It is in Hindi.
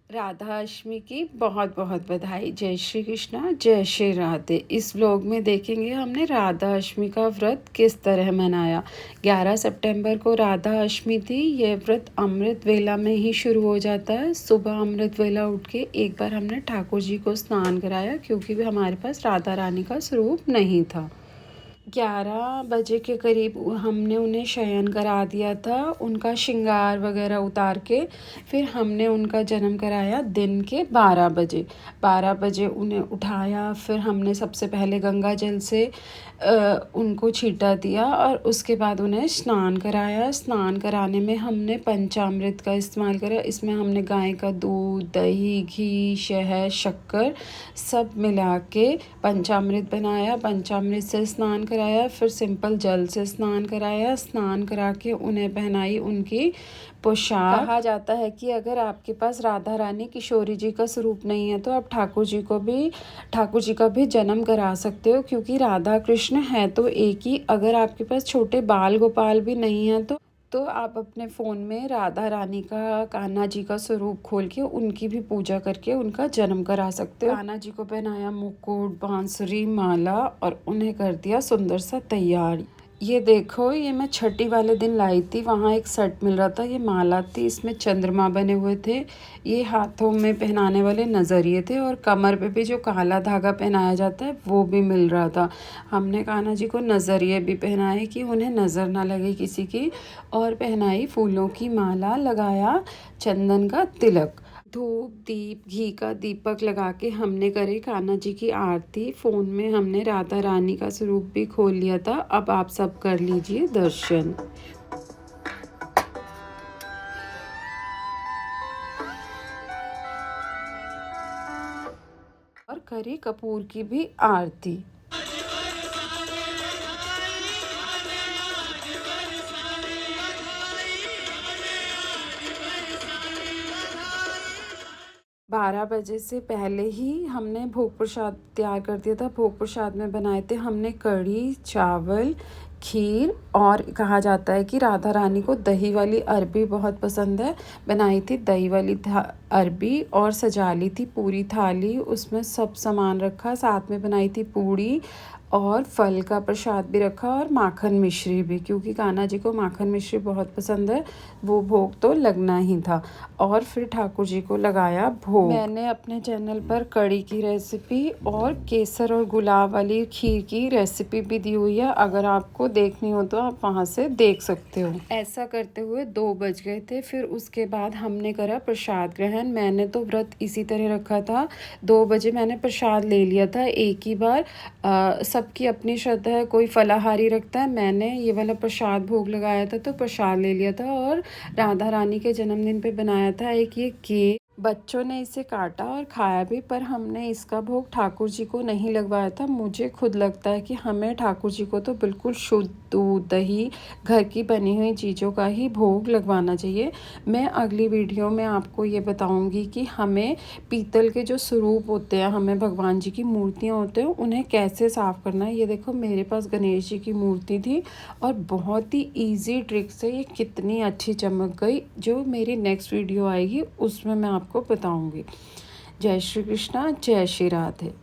राधा अष्टमी की बहुत बहुत बधाई। जय श्री कृष्णा, जय श्री राधे। इस व्लॉग में देखेंगे हमने राधा अष्टमी का व्रत किस तरह मनाया। 11 सितंबर को राधा अष्टमी थी। यह व्रत अमृत वेला में ही शुरू हो जाता है। सुबह अमृत वेला उठ के एक बार हमने ठाकुर जी को स्नान कराया, क्योंकि भी हमारे पास राधा रानी का स्वरूप नहीं था। 11 बजे के करीब हमने उन्हें शयन करा दिया था, उनका श्रृंगार वगैरह उतार के। फिर हमने उनका जन्म कराया दिन के 12 बजे। 12 बजे उन्हें उठाया, फिर हमने सबसे पहले गंगा जल से उनको छींटा दिया और उसके बाद उन्हें स्नान कराया। स्नान कराने में हमने पंचामृत का इस्तेमाल करा। इसमें हमने गाय का दूध, दही, घी, शहद, शक्कर सब मिला के पंचामृत बनाया। पंचामृत से स्नान कराया, फिर सिंपल जल से स्नान कराया। स्नान करा के उन्हें पहनाई उनकी पोशाक। कहा जाता है कि अगर आपके पास राधा रानी किशोरी जी का स्वरूप नहीं है तो आप ठाकुर जी का भी जन्म करा सकते हो, क्योंकि राधा कृष्ण है तो एक ही। अगर आपके पास छोटे बाल गोपाल भी नहीं है तो आप अपने फ़ोन में राधा रानी का, कान्हा जी का स्वरूप खोल के उनकी भी पूजा करके उनका जन्म करा सकते हो। कान्हा जी को पहनाया मुकुट, बांसुरी, माला और उन्हें कर दिया सुंदर सा तैयार। ये देखो, ये मैं छठी वाले दिन लाई थी, वहाँ एक सेट मिल रहा था। ये माला थी, इसमें चंद्रमा बने हुए थे। ये हाथों में पहनाने वाले नज़रिए थे और कमर पे भी जो काला धागा पहनाया जाता है वो भी मिल रहा था। हमने कान्हा जी को नज़रिए भी पहनाए कि उन्हें नज़र ना लगे किसी की, और पहनाई फूलों की माला, लगाया चंदन का तिलक। धूप, दीप, घी का दीपक लगा के हमने करे कान्हा जी की आरती। फ़ोन में हमने राधा रानी का स्वरूप भी खोल लिया था। अब आप सब कर लीजिए दर्शन। और करी कपूर की भी आरती। 12 बजे से पहले ही हमने भोग प्रसाद तैयार कर दिया था। भोग प्रसाद में बनाए थे हमने कढ़ी, चावल, खीर, और कहा जाता है कि राधा रानी को दही वाली अरबी बहुत पसंद है। बनाई थी दही वाली अरबी और सजा ली थी पूरी थाली। उसमें सब सामान रखा, साथ में बनाई थी पूड़ी और फल का प्रसाद भी रखा और माखन मिश्री भी, क्योंकि कान्हा जी को माखन मिश्री बहुत पसंद है। वो भोग तो लगना ही था। और फिर ठाकुर जी को लगाया भोग। मैंने अपने चैनल पर कढ़ी की रेसिपी और केसर और गुलाब वाली खीर की रेसिपी भी दी हुई है। अगर आपको देखनी हो तो आप वहाँ से देख सकते हो। ऐसा करते हुए 2 बज गए थे। फिर उसके बाद हमने करा प्रसाद ग्रहण। मैंने तो व्रत इसी तरह रखा था। 2 बजे मैंने प्रसाद ले लिया था एक ही बार। सबकी अपनी श्रद्धा है, कोई फलाहारी रखता है। मैंने ये वाला प्रसाद भोग लगाया था तो प्रसाद ले लिया था। और राधा रानी के जन्मदिन पे बनाया था एक ये केक। बच्चों ने इसे काटा और खाया भी, पर हमने इसका भोग ठाकुर जी को नहीं लगवाया था। मुझे खुद लगता है कि हमें ठाकुर जी को तो बिल्कुल शुद्ध दूध, दही, घर की बनी हुई चीज़ों का ही भोग लगवाना चाहिए। मैं अगली वीडियो में आपको ये बताऊंगी कि हमें पीतल के जो स्वरूप होते हैं, हमें भगवान जी की मूर्तियाँ होते हैं, उन्हें कैसे साफ़ करना है। ये देखो, मेरे पास गणेश जी की मूर्ति थी और बहुत ही ईजी ट्रिक से ये कितनी अच्छी चमक गई। जो मेरी नेक्स्ट वीडियो आएगी उसमें मैं आपको बताऊंगी। जय श्री कृष्णा, जय श्री राधे।